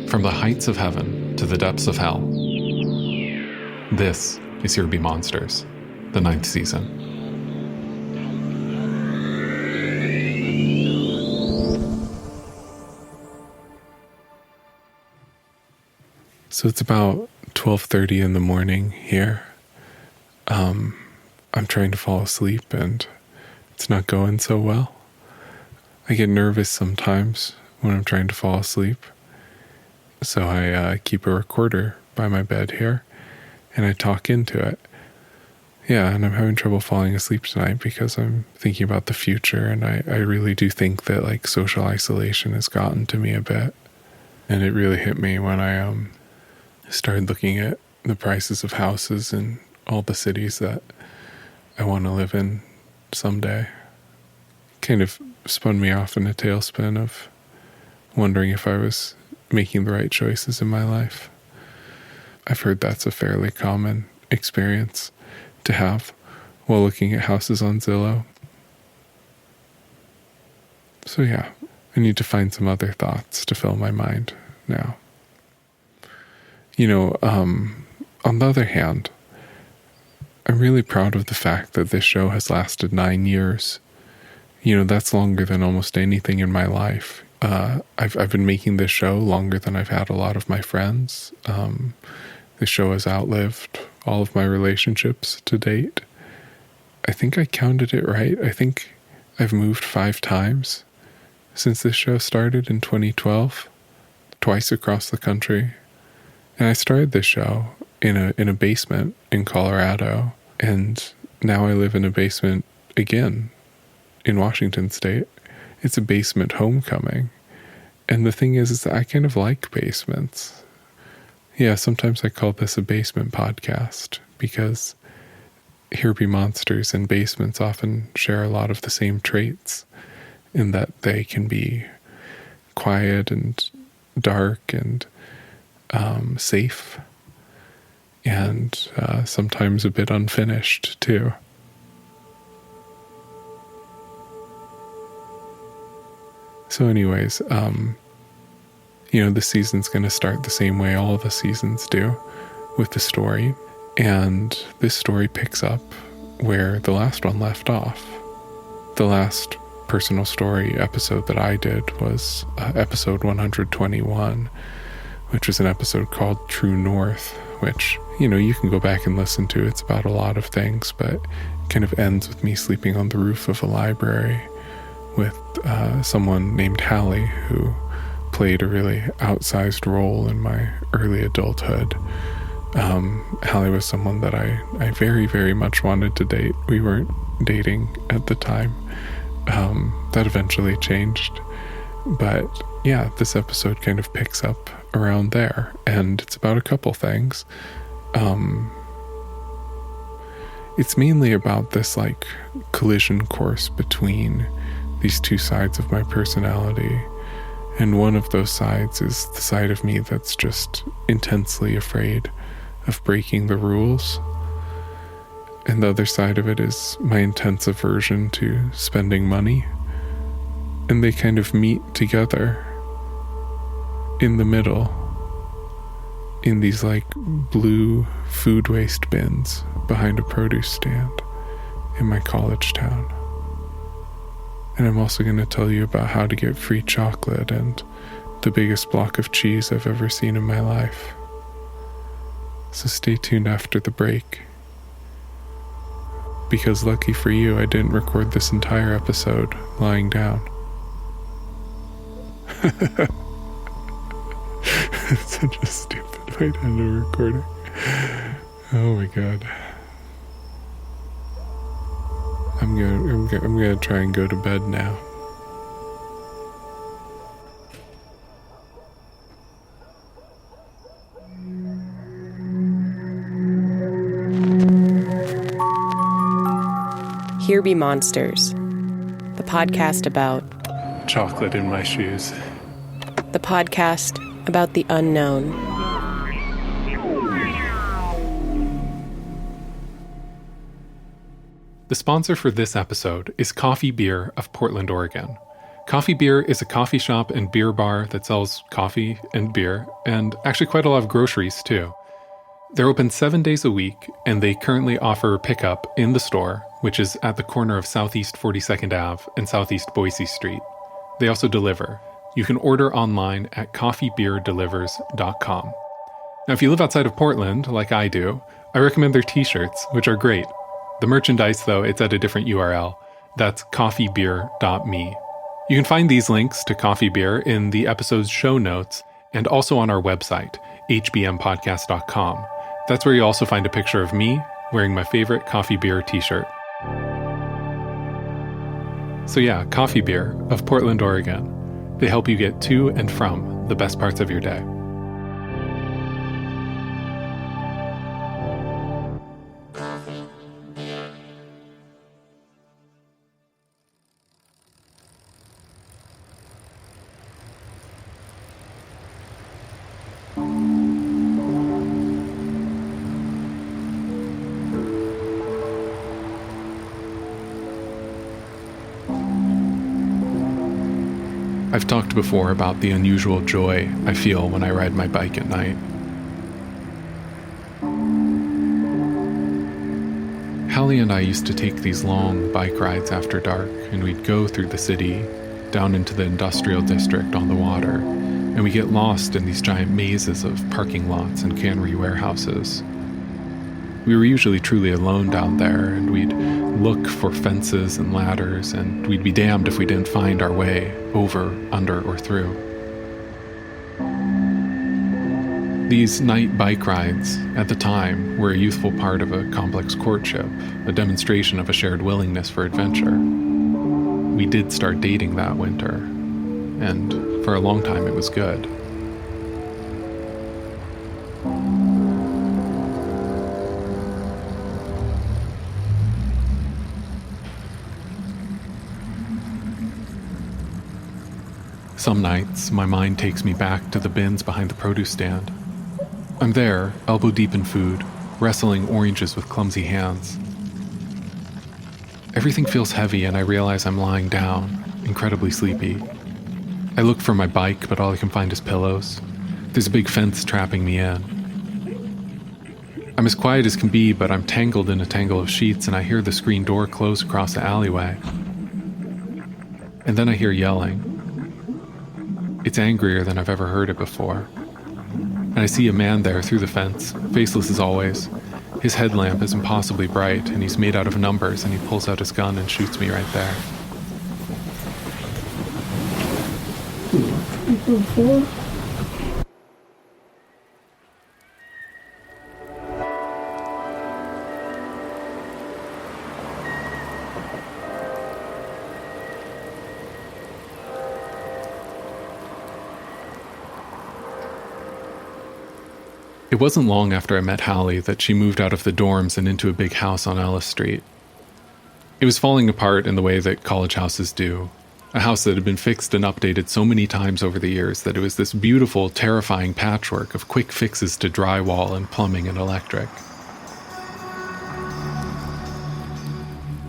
From the heights of heaven to the depths of hell, this is Here Be Monsters, the 9th season. So it's about 12:30 in the morning here. I'm trying to fall asleep and it's not going so well. I get nervous sometimes when I'm trying to fall asleep. So I keep a recorder by my bed here and I talk into it. Yeah, and I'm having trouble falling asleep tonight because I'm thinking about the future, and I really do think that like social isolation has gotten to me a bit. And it really hit me when I started looking at the prices of houses in all the cities that I want to live in someday. Kind of spun me off in a tailspin of wondering if I was making the right choices in my life. I've heard that's a fairly common experience to have while looking at houses on Zillow. So yeah, I need to find some other thoughts to fill my mind now. You know, on the other hand, I'm really proud of the fact that this show has lasted 9 years. You know, that's longer than almost anything in my life. I've been making this show longer than I've had a lot of my friends. The show has outlived all of my relationships to date. I think I counted it right. I think I've moved 5 times since this show started in 2012, twice across the country. And I started this show in a basement in Colorado, and now I live in a basement again in Washington State. It's a basement homecoming. And the thing is that I kind of like basements. Yeah, sometimes I call this a basement podcast because Here Be Monsters and basements often share a lot of the same traits in that they can be quiet and dark and safe and sometimes a bit unfinished too. So anyways, you know, the season's going to start the same way all of the seasons do, with the story. And this story picks up where the last one left off. The last personal story episode that I did was episode 121, which was an episode called True North, which, you know, you can go back and listen to. It's about a lot of things, but it kind of ends with me sleeping on the roof of a library with someone named Hallie, who played a really outsized role in my early adulthood. Hallie was someone that I very, very much wanted to date. We weren't dating at the time. That eventually changed. But yeah, this episode kind of picks up around there, and it's about a couple things. It's mainly about this like collision course between these two sides of my personality. And one of those sides is the side of me that's just intensely afraid of breaking the rules. And the other side of it is my intense aversion to spending money. And they kind of meet together in the middle, in these like blue food waste bins behind a produce stand in my college town. And I'm also going to tell you about how to get free chocolate and the biggest block of cheese I've ever seen in my life. So stay tuned after the break. Because lucky for you, I didn't record this entire episode lying down. It's such a stupid way to end a recording. Oh my god. I'm gonna try and go to bed now. Here Be Monsters, the podcast about chocolate in my shoes. The podcast about the unknown. The sponsor for this episode is Coffee Beer of Portland, Oregon. Coffee Beer is a coffee shop and beer bar that sells coffee and beer, and actually quite a lot of groceries too. They're open 7 days a week, and they currently offer pickup in the store, which is at the corner of Southeast 42nd Ave and Southeast Boise Street. They also deliver. You can order online at coffeebeerdelivers.com. Now, if you live outside of Portland, like I do, I recommend their t-shirts, which are great. The merchandise, though, it's at a different URL. That's coffeebeer.me. You can find these links to Coffee Beer in the episode's show notes and also on our website, hbmpodcast.com. That's where you also find a picture of me wearing my favorite Coffee Beer t-shirt. So yeah, Coffee Beer of Portland, Oregon. They help you get to and from the best parts of your day. I've talked before about the unusual joy I feel when I ride my bike at night. Hallie and I used to take these long bike rides after dark, and we'd go through the city, down into the industrial district on the water, and we get lost in these giant mazes of parking lots and cannery warehouses. We were usually truly alone down there, and we'd look for fences and ladders, and we'd be damned if we didn't find our way over, under, or through. These night bike rides, at the time, were a youthful part of a complex courtship, a demonstration of a shared willingness for adventure. We did start dating that winter, and for a long time it was good. Some nights, my mind takes me back to the bins behind the produce stand. I'm there, elbow deep in food, wrestling oranges with clumsy hands. Everything feels heavy and I realize I'm lying down, incredibly sleepy. I look for my bike, but all I can find is pillows. There's a big fence trapping me in. I'm as quiet as can be, but I'm tangled in a tangle of sheets and I hear the screen door close across the alleyway. And then I hear yelling. It's angrier than I've ever heard it before. And I see a man there through the fence, faceless as always. His headlamp is impossibly bright, and he's made out of numbers, and he pulls out his gun and shoots me right there. It wasn't long after I met Hallie that she moved out of the dorms and into a big house on Ellis Street. It was falling apart in the way that college houses do. A house that had been fixed and updated so many times over the years that it was this beautiful, terrifying patchwork of quick fixes to drywall and plumbing and electric.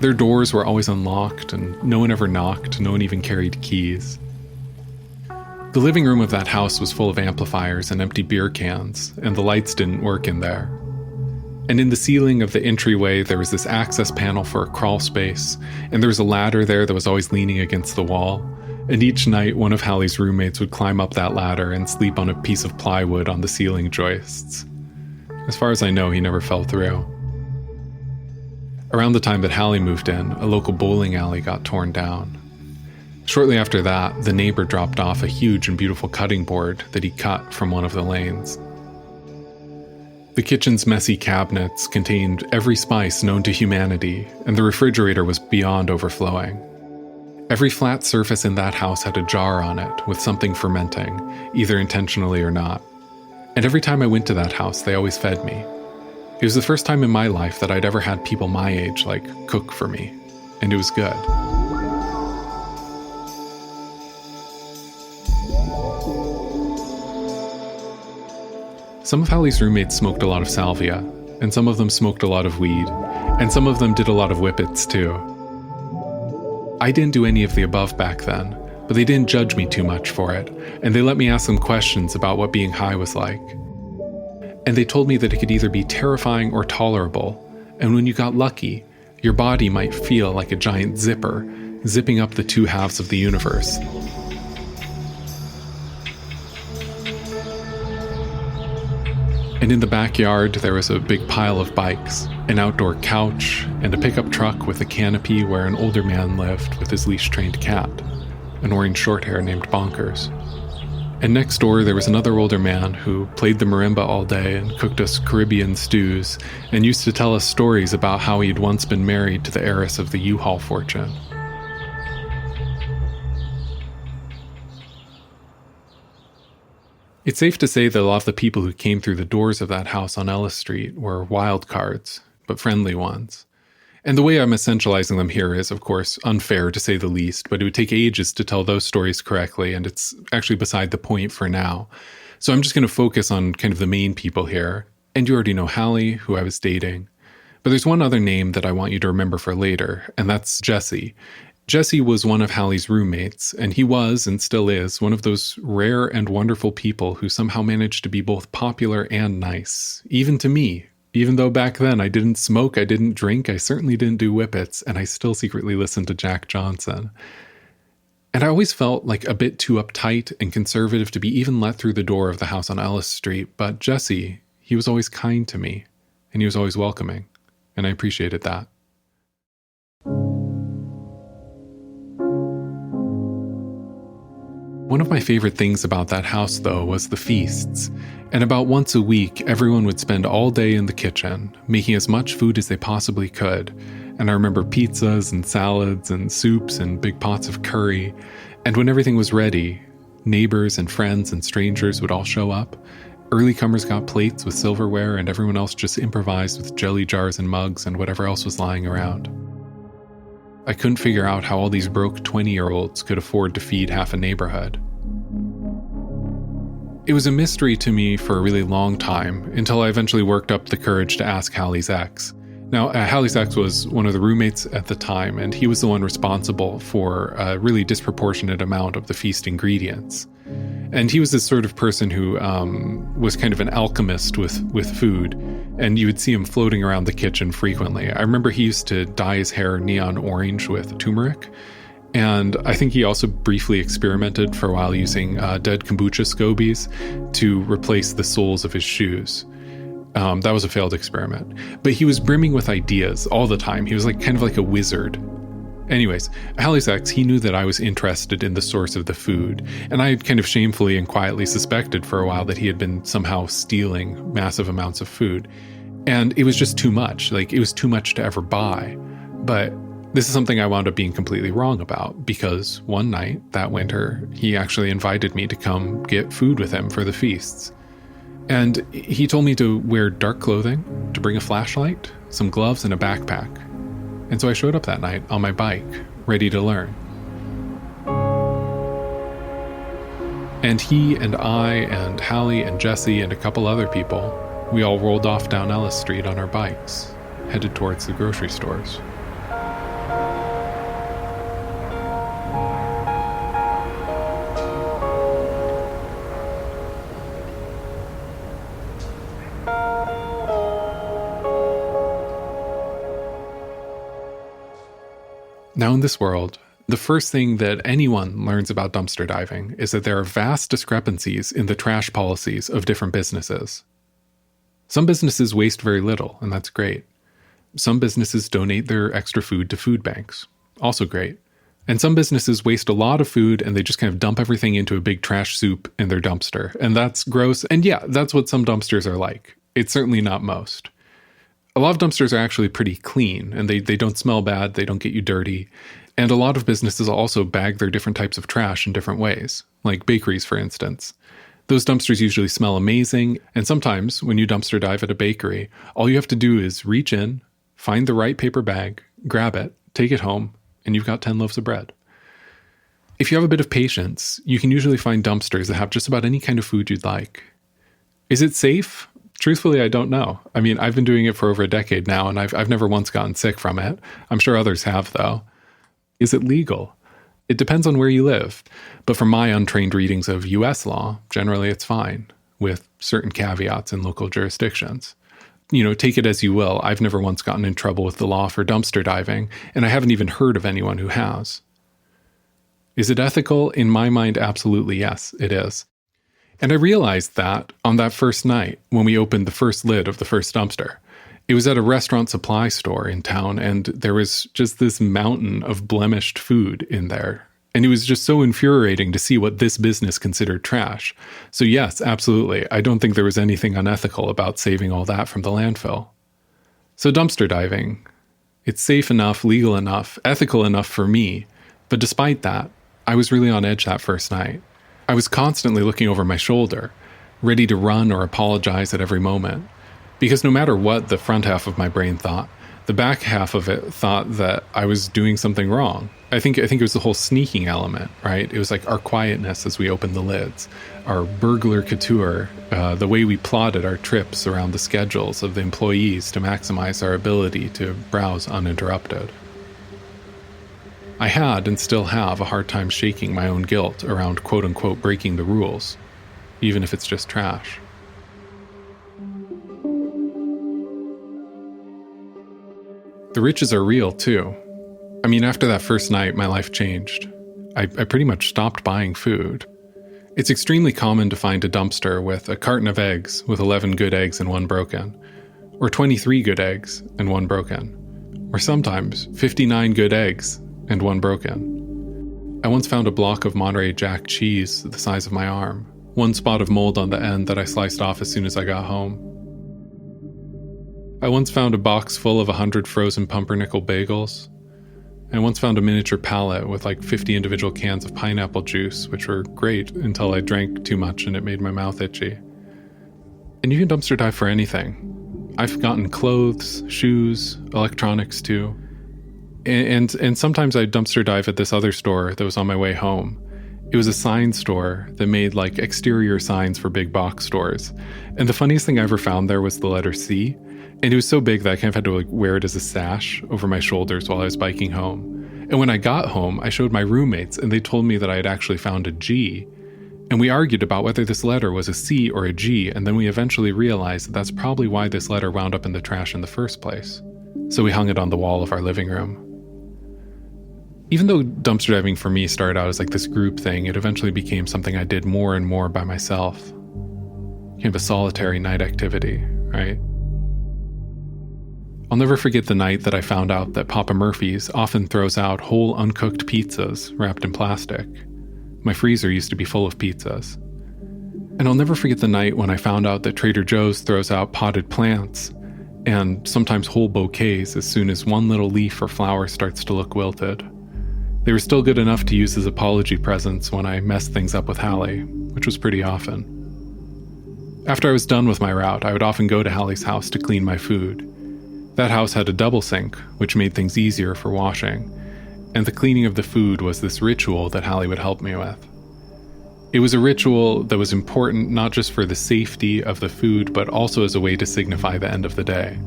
Their doors were always unlocked, and no one ever knocked, no one even carried keys. The living room of that house was full of amplifiers and empty beer cans, and the lights didn't work in there. And in the ceiling of the entryway, there was this access panel for a crawl space, and there was a ladder there that was always leaning against the wall. And each night, one of Hallie's roommates would climb up that ladder and sleep on a piece of plywood on the ceiling joists. As far as I know, he never fell through. Around the time that Hallie moved in, a local bowling alley got torn down. Shortly after that, the neighbor dropped off a huge and beautiful cutting board that he cut from one of the lanes. The kitchen's messy cabinets contained every spice known to humanity, and the refrigerator was beyond overflowing. Every flat surface in that house had a jar on it with something fermenting, either intentionally or not. And every time I went to that house, they always fed me. It was the first time in my life that I'd ever had people my age, cook for me. And it was good. Some of Hallie's roommates smoked a lot of salvia, and some of them smoked a lot of weed, and some of them did a lot of whippets too. I didn't do any of the above back then, but they didn't judge me too much for it, and they let me ask them questions about what being high was like. And they told me that it could either be terrifying or tolerable, and when you got lucky, your body might feel like a giant zipper, zipping up the two halves of the universe. And in the backyard, there was a big pile of bikes, an outdoor couch, and a pickup truck with a canopy where an older man lived with his leash-trained cat, an orange shorthair named Bonkers. And next door, there was another older man who played the marimba all day and cooked us Caribbean stews and used to tell us stories about how he'd once been married to the heiress of the U-Haul fortune. It's safe to say that a lot of the people who came through the doors of that house on Ellis Street were wild cards, but friendly ones. And the way I'm essentializing them here is, of course, unfair to say the least, but it would take ages to tell those stories correctly, and it's actually beside the point for now. So I'm just going to focus on kind of the main people here. And you already know Hallie, who I was dating. But there's one other name that I want you to remember for later, and that's Jesse. Jesse was one of Hallie's roommates, and he was, and still is, one of those rare and wonderful people who somehow managed to be both popular and nice, even to me. Even though back then I didn't smoke, I didn't drink, I certainly didn't do whippets, and I still secretly listened to Jack Johnson. And I always felt like a bit too uptight and conservative to be even let through the door of the house on Ellis Street, but Jesse, he was always kind to me, and he was always welcoming, and I appreciated that. One of my favorite things about that house, though, was the feasts. And about once a week, everyone would spend all day in the kitchen, making as much food as they possibly could. And I remember pizzas and salads and soups and big pots of curry. And when everything was ready, neighbors and friends and strangers would all show up. Early comers got plates with silverware, and everyone else just improvised with jelly jars and mugs and whatever else was lying around. I couldn't figure out how all these broke 20-year-olds could afford to feed half a neighborhood. It was a mystery to me for a really long time, until I eventually worked up the courage to ask Hallie's ex. Now, Hallie's ex was one of the roommates at the time, and he was the one responsible for a really disproportionate amount of the feast ingredients. And he was this sort of person who was kind of an alchemist with food, and you would see him floating around the kitchen frequently. I remember he used to dye his hair neon orange with turmeric, and I think he also briefly experimented for a while using dead kombucha scobies to replace the soles of his shoes. That was a failed experiment. But he was brimming with ideas all the time. He was kind of like a wizard. Anyways, Hallie's ex, he knew that I was interested in the source of the food, and I had kind of shamefully and quietly suspected for a while that he had been somehow stealing massive amounts of food. And it was just too much. It was too much to ever buy. But this is something I wound up being completely wrong about, because one night that winter, he actually invited me to come get food with him for the feasts. And he told me to wear dark clothing, to bring a flashlight, some gloves, and a backpack. And so I showed up that night on my bike, ready to learn. And he and I and Hallie and Jesse and a couple other people, we all rolled off down Ellis Street on our bikes, headed towards the grocery stores. Now in this world, the first thing that anyone learns about dumpster diving is that there are vast discrepancies in the trash policies of different businesses. Some businesses waste very little, and that's great. Some businesses donate their extra food to food banks, also great. And some businesses waste a lot of food and they just kind of dump everything into a big trash soup in their dumpster, and that's gross. And yeah, that's what some dumpsters are like. It's certainly not most. A lot of dumpsters are actually pretty clean, and they don't smell bad, they don't get you dirty. And a lot of businesses also bag their different types of trash in different ways, like bakeries, for instance. Those dumpsters usually smell amazing, and sometimes when you dumpster dive at a bakery, all you have to do is reach in, find the right paper bag, grab it, take it home, and you've got 10 loaves of bread. If you have a bit of patience, you can usually find dumpsters that have just about any kind of food you'd like. Is it safe? Truthfully, I don't know. I mean, I've been doing it for over a decade now, and I've never once gotten sick from it. I'm sure others have, though. Is it legal? It depends on where you live. But from my untrained readings of US law, generally it's fine, with certain caveats in local jurisdictions. Take it as you will. I've never once gotten in trouble with the law for dumpster diving, and I haven't even heard of anyone who has. Is it ethical? In my mind, absolutely yes, it is. And I realized that on that first night when we opened the first lid of the first dumpster. It was at a restaurant supply store in town, and there was just this mountain of blemished food in there. And it was just so infuriating to see what this business considered trash. So yes, absolutely, I don't think there was anything unethical about saving all that from the landfill. So dumpster diving, it's safe enough, legal enough, ethical enough for me. But despite that, I was really on edge that first night. I was constantly looking over my shoulder, ready to run or apologize at every moment. Because no matter what the front half of my brain thought, the back half of it thought that I was doing something wrong. I think it was the whole sneaking element, right? It was like our quietness as we opened the lids, our burglar couture, the way we plotted our trips around the schedules of the employees to maximize our ability to browse uninterrupted. I had and still have a hard time shaking my own guilt around quote-unquote breaking the rules, even if it's just trash. The riches are real, too. I mean, after that first night, my life changed. I pretty much stopped buying food. It's extremely common to find a dumpster with a carton of eggs with 11 good eggs and 1 broken, or 23 good eggs and 1 broken, or sometimes 59 good eggs and 1 broken. I once found a block of Monterey Jack cheese the size of my arm, 1 spot of mold on the end that I sliced off as soon as I got home. I once found a box full of 100 frozen pumpernickel bagels. I once found a miniature pallet with like 50 individual cans of pineapple juice, which were great until I drank too much and it made my mouth itchy. And you can dumpster dive for anything. I've gotten clothes, shoes, electronics too. And sometimes I dumpster dive at this other store that was on my way home. It was a sign store that made like exterior signs for big box stores. And the funniest thing I ever found there was the letter C. And it was so big that I kind of had to wear it as a sash over my shoulders while I was biking home. And when I got home, I showed my roommates and they told me that I had actually found a G. And we argued about whether this letter was a C or a G, and then we eventually realized that that's probably why this letter wound up in the trash in the first place. So we hung it on the wall of our living room. Even though dumpster diving for me started out as like this group thing, it eventually became something I did more and more by myself. Kind of a solitary night activity, right? I'll never forget the night that I found out that Papa Murphy's often throws out whole uncooked pizzas wrapped in plastic. My freezer used to be full of pizzas. And I'll never forget the night when I found out that Trader Joe's throws out potted plants and sometimes whole bouquets as soon as one little leaf or flower starts to look wilted. They were still good enough to use as apology presents when I messed things up with Hallie, which was pretty often. After I was done with my route, I would often go to Hallie's house to clean my food. That house had a double sink, which made things easier for washing, and the cleaning of the food was this ritual that Hallie would help me with. It was a ritual that was important not just for the safety of the food, but also as a way to signify the end of the day.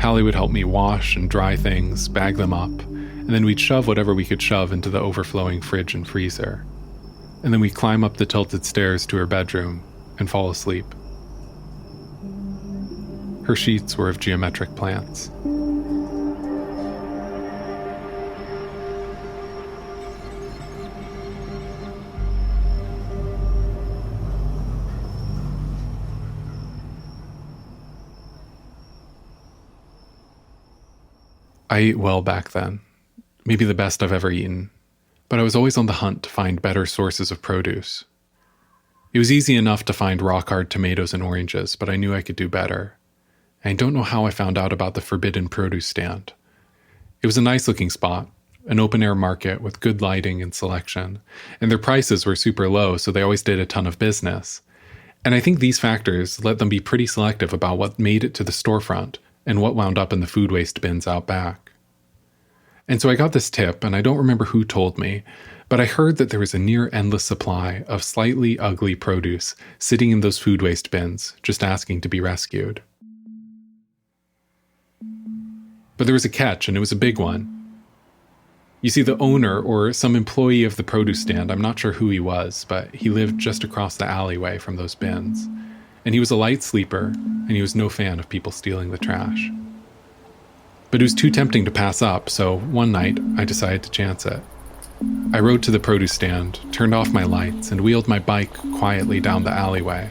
Hallie would help me wash and dry things, bag them up, and then we'd shove whatever we could shove into the overflowing fridge and freezer. And then we'd climb up the tilted stairs to her bedroom and fall asleep. Her sheets were of geometric plants. I ate well back then, maybe the best I've ever eaten, but I was always on the hunt to find better sources of produce. It was easy enough to find rock-hard tomatoes and oranges, but I knew I could do better. I don't know how I found out about the forbidden produce stand. It was a nice-looking spot, an open-air market with good lighting and selection, and their prices were super low, so they always did a ton of business. And I think these factors let them be pretty selective about what made it to the storefront and what wound up in the food waste bins out back. And so I got this tip, and I don't remember who told me, But I heard that there was a near endless supply of slightly ugly produce sitting in those food waste bins, just asking to be rescued. But there was a catch, and it was a big one. You see, the owner, or some employee of the produce stand, I'm not sure who he was, but he lived just across the alleyway from those bins. And he was a light sleeper, and he was no fan of people stealing the trash. But it was too tempting to pass up, so one night I decided to chance it. I rode to the produce stand, turned off my lights, and wheeled my bike quietly down the alleyway.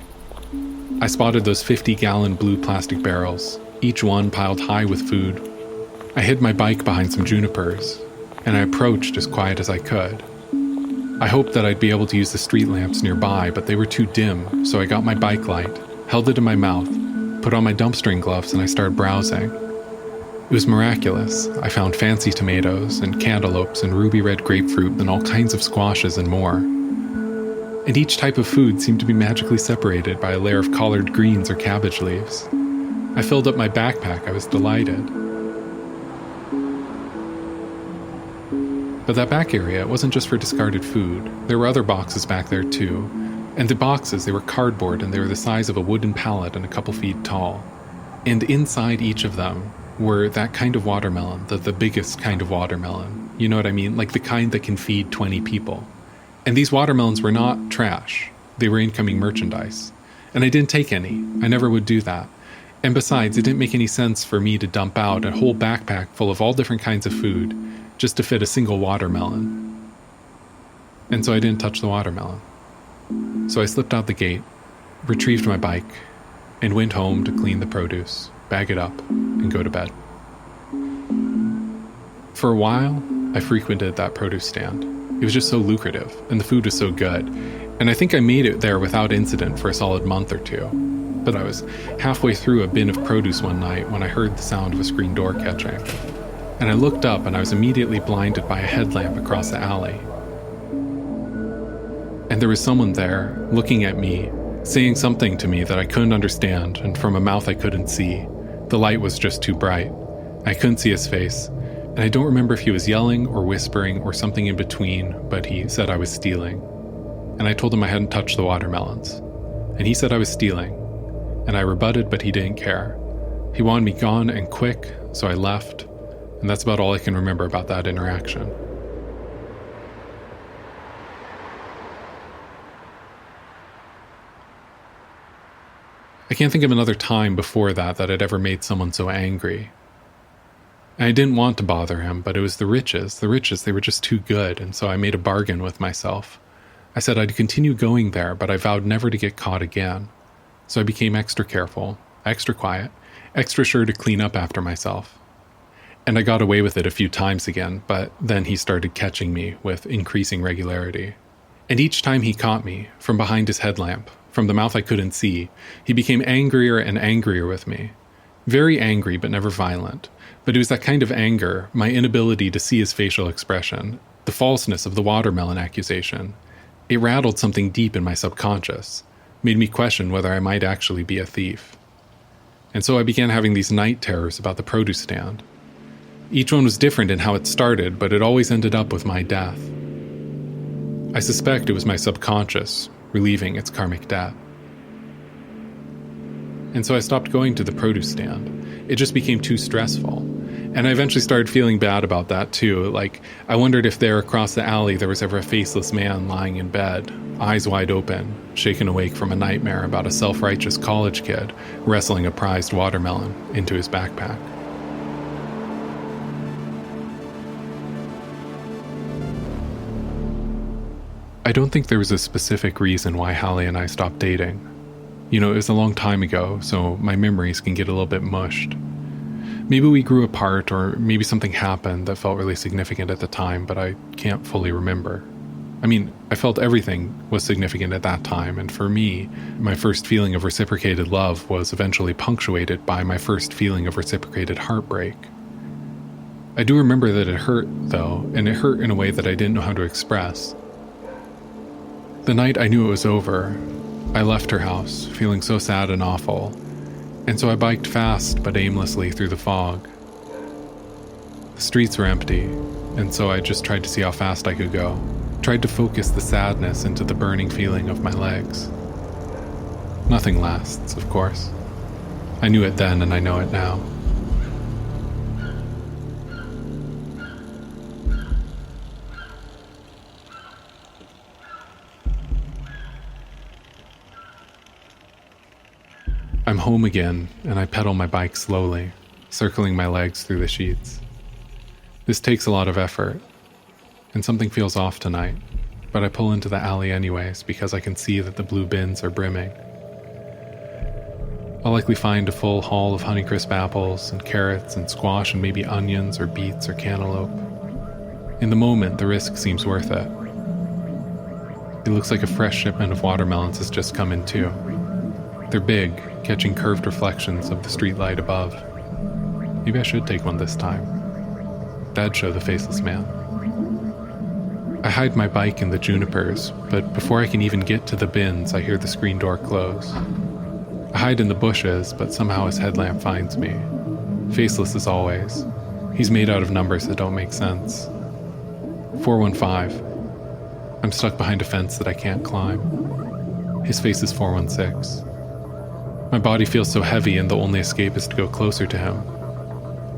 I spotted those 50-gallon blue plastic barrels, each one piled high with food. I hid my bike behind some junipers, and I approached as quiet as I could. I hoped that I'd be able to use the street lamps nearby, but they were too dim, so I got my bike light, held it in my mouth, put on my dumpstering gloves, and I started browsing. It was miraculous. I found fancy tomatoes and cantaloupes and ruby red grapefruit and all kinds of squashes and more. And each type of food seemed to be magically separated by a layer of collard greens or cabbage leaves. I filled up my backpack. I was delighted. But that back area, it wasn't just for discarded food. There were other boxes back there too. And the boxes, they were cardboard and they were the size of a wooden pallet and a couple feet tall. And inside each of them were that kind of watermelon, the biggest kind of watermelon. You know what I mean? Like the kind that can feed 20 people. And these watermelons were not trash. They were incoming merchandise. And I didn't take any. I never would do that. And besides, it didn't make any sense for me to dump out a whole backpack full of all different kinds of food just to fit a single watermelon. And so I didn't touch the watermelon. So I slipped out the gate, retrieved my bike, and went home to clean the produce, bag it up, and go to bed. For a while, I frequented that produce stand. It was just so lucrative, and the food was so good. And I think I made it there without incident for a solid month or two. But I was halfway through a bin of produce one night when I heard the sound of a screen door catching. And I looked up and I was immediately blinded by a headlamp across the alley. And there was someone there, looking at me, saying something to me that I couldn't understand, and from a mouth I couldn't see. The light was just too bright. I couldn't see his face, and I don't remember if he was yelling or whispering or something in between, but he said I was stealing. And I told him I hadn't touched the watermelons. And he said I was stealing, and I rebutted, but he didn't care. He wanted me gone and quick, so I left, and that's about all I can remember about that interaction. I can't think of another time before that I'd ever made someone so angry. And I didn't want to bother him, but it was the riches. The riches, they were just too good, and so I made a bargain with myself. I said I'd continue going there, but I vowed never to get caught again. So I became extra careful, extra quiet, extra sure to clean up after myself. And I got away with it a few times again, but then he started catching me with increasing regularity. And each time he caught me, from behind his headlamp, from the mouth I couldn't see, he became angrier and angrier with me. Very angry, but never violent. But it was that kind of anger, my inability to see his facial expression, the falseness of the watermelon accusation. It rattled something deep in my subconscious, made me question whether I might actually be a thief. And so I began having these night terrors about the produce stand. Each one was different in how it started, but it always ended up with my death. I suspect it was my subconscious, relieving its karmic debt. And so I stopped going to the produce stand. It just became too stressful. And I eventually started feeling bad about that too. Like, I wondered if there across the alley there was ever a faceless man lying in bed, eyes wide open, shaken awake from a nightmare about a self-righteous college kid wrestling a prized watermelon into his backpack. I don't think there was a specific reason why Hallie and I stopped dating. You know, it was a long time ago, so my memories can get a little bit mushed. Maybe we grew apart, or maybe something happened that felt really significant at the time, but I can't fully remember. I mean, I felt everything was significant at that time, and for me, my first feeling of reciprocated love was eventually punctuated by my first feeling of reciprocated heartbreak. I do remember that it hurt, though, and it hurt in a way that I didn't know how to express. The night I knew it was over, I left her house, feeling so sad and awful, and so I biked fast but aimlessly through the fog. The streets were empty, and so I just tried to see how fast I could go, tried to focus the sadness into the burning feeling of my legs. Nothing lasts, of course. I knew it then and I know it now. I'm home again, and I pedal my bike slowly, circling my legs through the sheets. This takes a lot of effort, and something feels off tonight, but I pull into the alley anyways because I can see that the blue bins are brimming. I'll likely find a full haul of Honeycrisp apples and carrots and squash and maybe onions or beets or cantaloupe. In the moment, the risk seems worth it. It looks like a fresh shipment of watermelons has just come in too. They're big, catching curved reflections of the streetlight above. Maybe I should take one this time. That'd show the faceless man. I hide my bike in the junipers, but before I can even get to the bins, I hear the screen door close. I hide in the bushes, but somehow his headlamp finds me. Faceless as always. He's made out of numbers that don't make sense. 415. I'm stuck behind a fence that I can't climb. His face is 416. My body feels so heavy and the only escape is to go closer to him.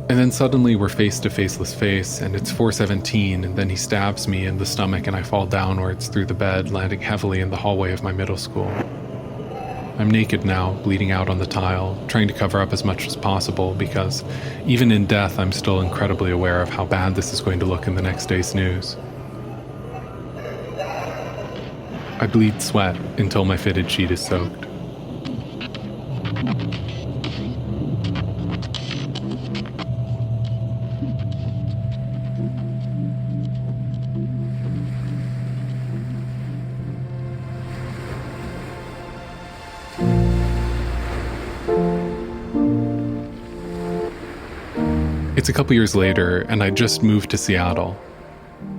And then suddenly we're face to faceless face and it's 417 and then he stabs me in the stomach and I fall downwards through the bed, landing heavily in the hallway of my middle school. I'm naked now, bleeding out on the tile, trying to cover up as much as possible because even in death I'm still incredibly aware of how bad this is going to look in the next day's news. I bleed sweat until my fitted sheet is soaked. It's a couple years later, and I just moved to Seattle.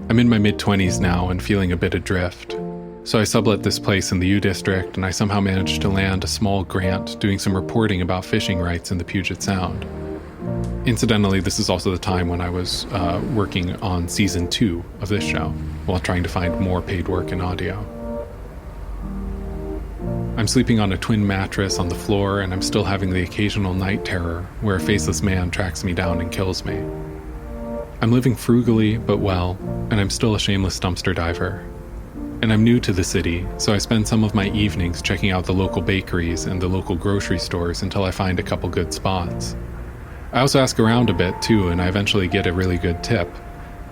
I'm in my mid-20s now and feeling a bit adrift. So I sublet this place in the U District, and I somehow managed to land a small grant doing some reporting about fishing rights in the Puget Sound. Incidentally, this is also the time when I was working on season 2 of this show, while trying to find more paid work in audio. I'm sleeping on a twin mattress on the floor, and I'm still having the occasional night terror where a faceless man tracks me down and kills me. I'm living frugally, but well, and I'm still a shameless dumpster diver. And I'm new to the city, so I spend some of my evenings checking out the local bakeries and the local grocery stores until I find a couple good spots. I also ask around a bit too, and I eventually get a really good tip.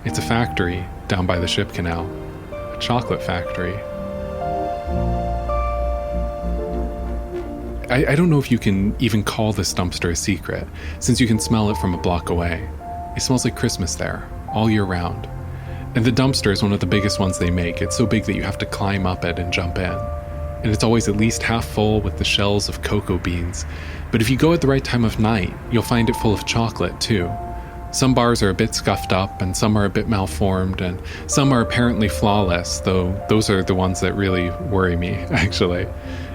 It's a factory down by the ship canal. A chocolate factory. I don't know if you can even call this dumpster a secret, since you can smell it from a block away. It smells like Christmas there, all year round. And the dumpster is one of the biggest ones they make. It's so big that you have to climb up it and jump in. And it's always at least half full with the shells of cocoa beans. But if you go at the right time of night, you'll find it full of chocolate too. Some bars are a bit scuffed up, and some are a bit malformed, and some are apparently flawless, though those are the ones that really worry me, actually.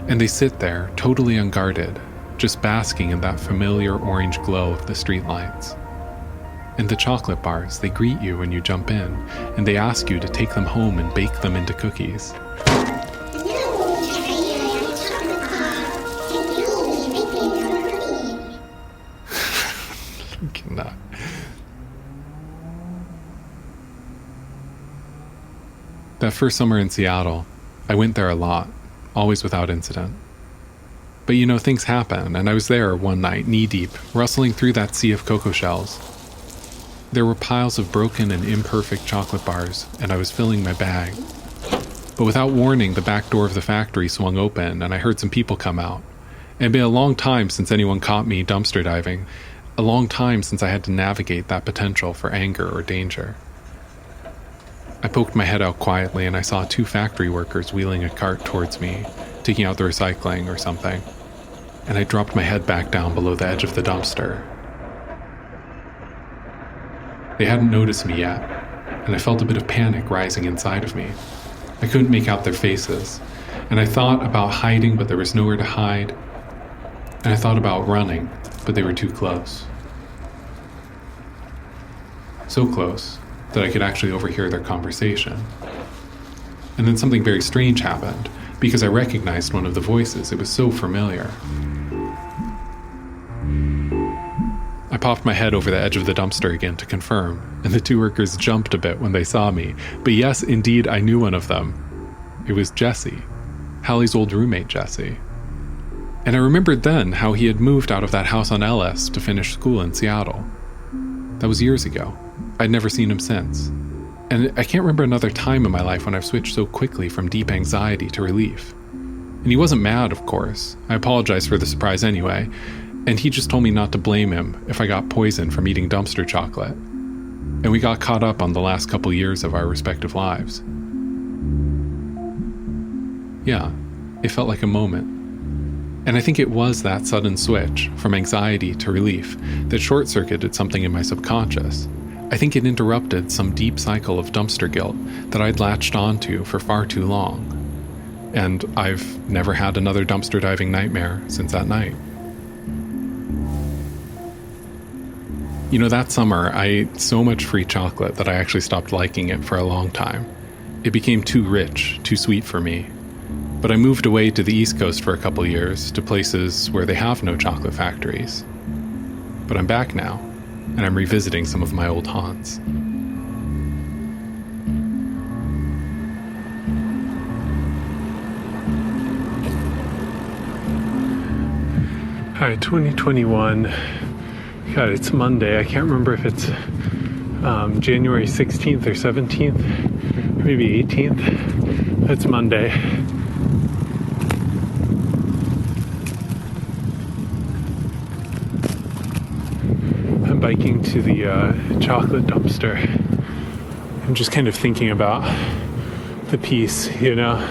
And they sit there, totally unguarded, just basking in that familiar orange glow of the streetlights. And the chocolate bars, they greet you when you jump in, and they ask you to take them home and bake them into cookies. I cannot. That first summer in Seattle, I went there a lot, always without incident. But you know, things happen, and I was there one night, knee-deep, rustling through that sea of cocoa shells. There were piles of broken and imperfect chocolate bars, and I was filling my bag. But without warning, the back door of the factory swung open, and I heard some people come out. It had been a long time since anyone caught me dumpster diving, a long time since I had to navigate that potential for anger or danger. I poked my head out quietly, and I saw 2 factory workers wheeling a cart towards me, taking out the recycling or something. And I dropped my head back down below the edge of the dumpster. They hadn't noticed me yet, and I felt a bit of panic rising inside of me. I couldn't make out their faces, and I thought about hiding, but there was nowhere to hide. And I thought about running, but they were too close. So close that I could actually overhear their conversation. and then something very strange happened, because I recognized one of the voices. It was so familiar. I popped my head over the edge of the dumpster again to confirm, and the two workers jumped a bit when they saw me. But yes, indeed, I knew one of them. It was Jesse, Hallie's old roommate, Jesse. And I remembered then how he had moved out of that house on Ellis to finish school in Seattle. That was years ago. I'd never seen him since. And I can't remember another time in my life when I've switched so quickly from deep anxiety to relief. And he wasn't mad, of course. I apologized for the surprise anyway. And he just told me not to blame him if I got poisoned from eating dumpster chocolate. And we got caught up on the last couple years of our respective lives. Yeah, it felt like a moment. And I think it was that sudden switch from anxiety to relief that short-circuited something in my subconscious. I think it interrupted some deep cycle of dumpster guilt that I'd latched onto for far too long. And I've never had another dumpster diving nightmare since that night. You know, that summer, I ate so much free chocolate that I actually stopped liking it for a long time. It became too rich, too sweet for me. But I moved away to the East Coast for a couple years, to places where they have no chocolate factories. But I'm back now, and I'm revisiting some of my old haunts. Hi, 2021. God, it's Monday. I can't remember if it's January 16th or 17th, maybe 18th. It's Monday. I'm biking to the chocolate dumpster. I'm just kind of thinking about the piece, you know?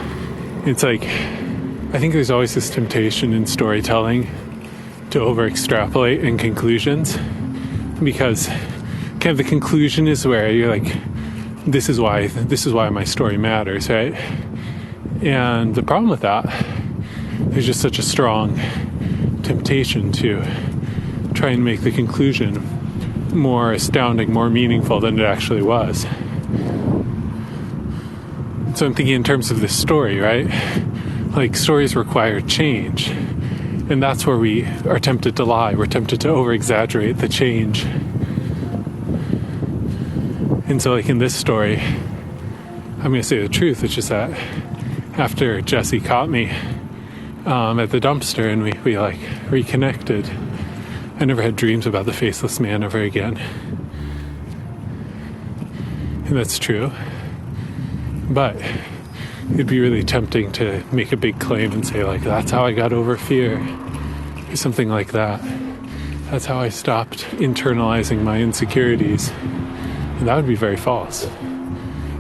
It's like, I think there's always this temptation in storytelling to over-extrapolate in conclusions, because kind of the conclusion is where you're like, this is why my story matters, right? And the problem with that, there's just such a strong temptation to try and make the conclusion more astounding, more meaningful than it actually was. So I'm thinking in terms of this story, right? Like, stories require change. And that's where we are tempted to lie. We're tempted to over-exaggerate the change. And so, like, in this story, I'm going to say the truth. It's just that after Jesse caught me at the dumpster and we like reconnected, I never had dreams about the faceless man ever again. And that's true. But it'd be really tempting to make a big claim and say, like, that's how I got over fear, or something like that. That's how I stopped internalizing my insecurities. And that would be very false.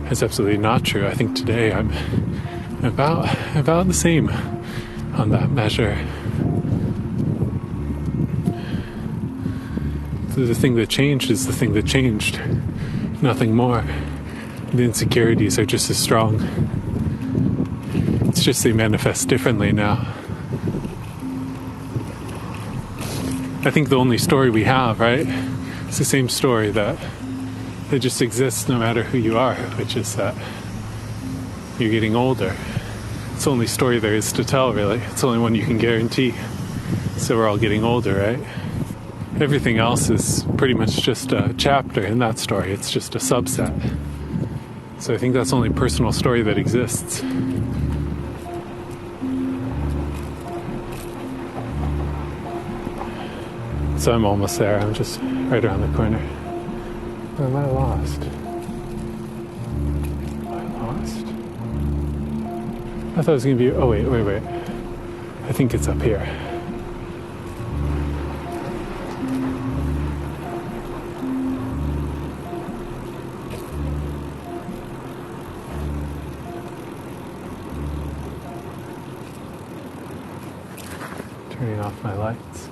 That's absolutely not true. I think today I'm about the same on that measure. The thing that changed is the thing that changed. Nothing more. The insecurities are just as strong. It's just they manifest differently now. I think the only story we have, right? It's the same story that just exists no matter who you are, which is that you're getting older. It's the only story there is to tell, really. It's the only one you can guarantee. So we're all getting older, right? Everything else is pretty much just a chapter in that story. It's just a subset. So I think that's the only personal story that exists. So I'm almost there. I'm just right around the corner. Or am I lost? Am I lost? I thought it was going to be... Oh, wait. I think it's up here. Turning off my lights.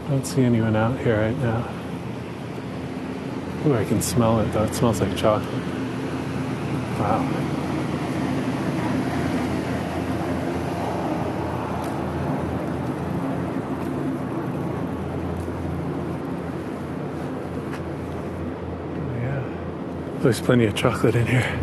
I don't see anyone out here right now. Ooh, I can smell it though. It smells like chocolate. Wow. Oh, yeah. There's plenty of chocolate in here.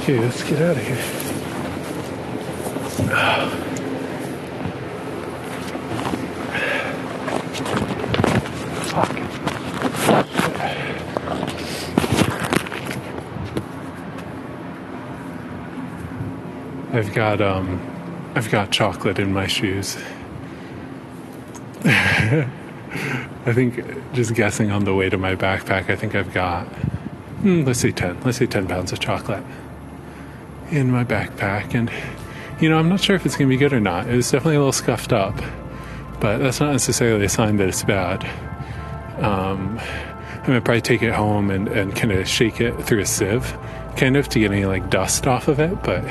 Okay, let's get out of here. Fuck. I've got chocolate in my shoes. I think, just guessing on the weight of my backpack, I think I've got, let's say 10 pounds of chocolate in my backpack. And, I'm not sure if it's going to be good or not. It was definitely a little scuffed up, but that's not necessarily a sign that it's bad. I'm going to probably take it home and kind of shake it through a sieve, kind of, to get any, dust off of it. But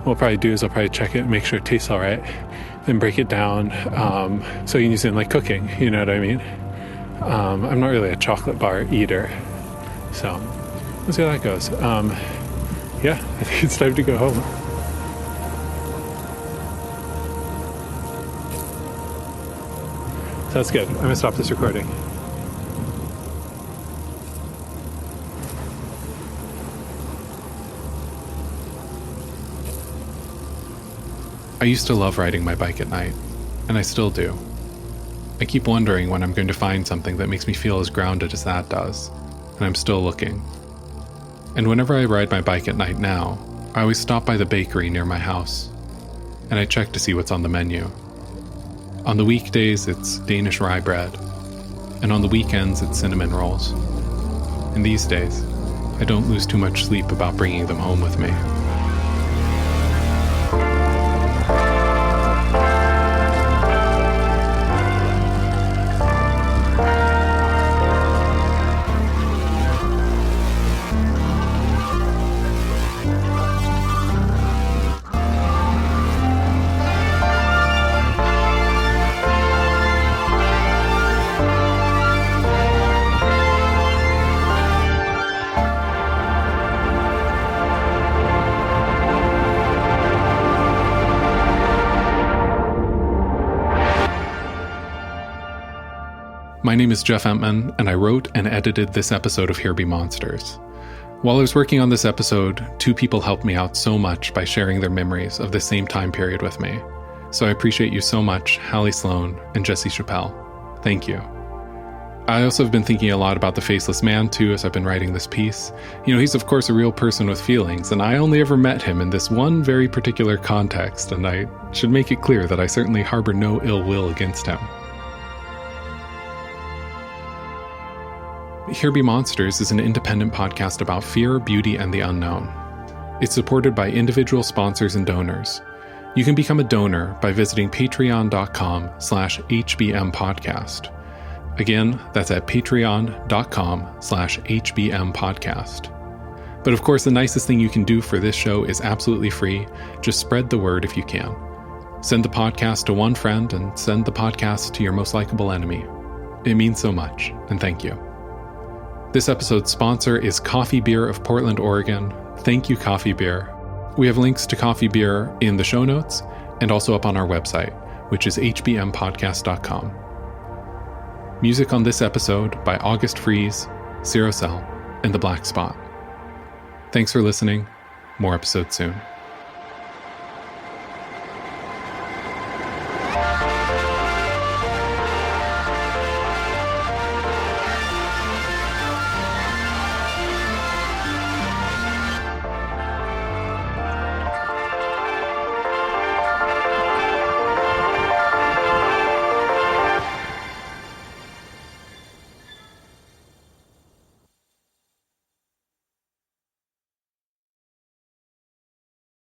what I'll probably do is I'll probably check it, make sure it tastes all right, then break it down, so you can use it in, cooking, you know what I mean? I'm not really a chocolate bar eater, so we'll see how that goes. Yeah, I think it's time to go home. So that's good. I'm going to stop this recording. I used to love riding my bike at night, and I still do. I keep wondering when I'm going to find something that makes me feel as grounded as that does, and I'm still looking. And whenever I ride my bike at night now, I always stop by the bakery near my house, and I check to see what's on the menu. On the weekdays, it's Danish rye bread, and on the weekends, it's cinnamon rolls. And these days, I don't lose too much sleep about bringing them home with me. My name is Jeff Emtman, and I wrote and edited this episode of Here Be Monsters. While I was working on this episode, two people helped me out so much by sharing their memories of the same time period with me. So I appreciate you so much, Hallie, Sloan, and Chappelle. Thank you. I also have been thinking a lot about the Faceless Man, too, as I've been writing this piece. He's of course a real person with feelings, and I only ever met him in this one very particular context, and I should make it clear that I certainly harbor no ill will against him. Here Be Monsters is an independent podcast about fear, beauty, and the unknown. It's supported by individual sponsors and donors. You can become a donor by visiting patreon.com/HBMpodcast. Again, that's at patreon.com/HBMpodcast. But of course, the nicest thing you can do for this show is absolutely free. Just spread the word if you can. Send the podcast to one friend and send the podcast to your most likable enemy. It means so much, and thank you. This episode's sponsor is Coffee Beer of Portland, Oregon. Thank you, Coffee Beer. We have links to Coffee Beer in the show notes and also up on our website, which is hbmpodcast.com. Music on this episode by August Freeze, Zero Cell, and The Black Spot. Thanks for listening. More episodes soon.